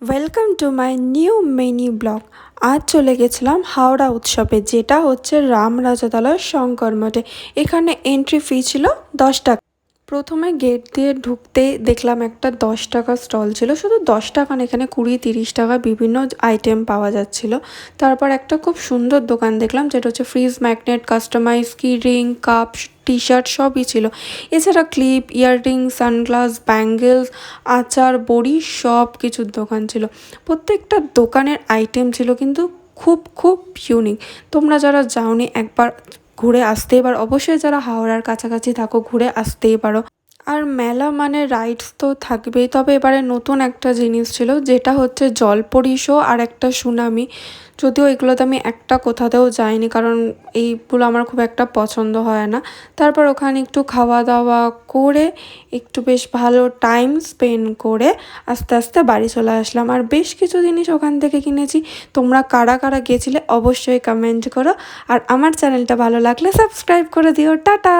Welcome to my new mini blog. আজ চলে গেছিলাম হাওড়া উৎসবে, যেটা হচ্ছে রামরাজাতলার শঙ্কর মঠে। এখানে এন্ট্রি ফি ছিল 10 টাকা। প্রথমে গেট দিয়ে ঢুকতেই দেখলাম একটা 10 টাকা স্টল ছিল, শুধু 10 টাকা না, এখানে 20-30 টাকা বিভিন্ন আইটেম পাওয়া যাচ্ছিল। তারপর একটা খুব সুন্দর দোকান দেখলাম, যেটা হচ্ছে ফ্রিজ ম্যাগনেট, কাস্টমাইজ কি রিং, কাপ, টি শার্ট সবই ছিল। এছাড়া ক্লিপ, ইয়াররিং, সানগ্লাস, ব্যাঙ্গেলস, আচার, বড়ি সব কিছুর দোকান ছিল। প্রত্যেকটা দোকানের আইটেম ছিল কিন্তু খুব খুব ইউনিক। তোমরা যারা যাওনি একবার ঘুরে আসতেই পারো, অবশ্যই যারা হাওড়ার কাছাকাছি থাকো ঘুরে আসতেই পারো। আর মেলা মানে রাইডস তো থাকবেই, তবে এবারে নতুন একটা জিনিস ছিল, যেটা হচ্ছে জলপরি শো আর একটা সুনামি। যদিও এগুলোতে আমি একটা কোথাতেও যাইনি, কারণ এইগুলো আমার খুব একটা পছন্দ হয় না। তারপর ওখানে একটু খাওয়া দাওয়া করে একটু বেশ ভালো টাইম স্পেন্ড করে আস্তে আস্তে বাড়ি চলে আসলাম। আর বেশ কিছু জিনিস ওখান থেকে কিনেছি। তোমরা কারা কারা গেছিলে অবশ্যই কমেন্ট করো, আর আমার চ্যানেলটা ভালো লাগলে সাবস্ক্রাইব করে দিও। টাটা।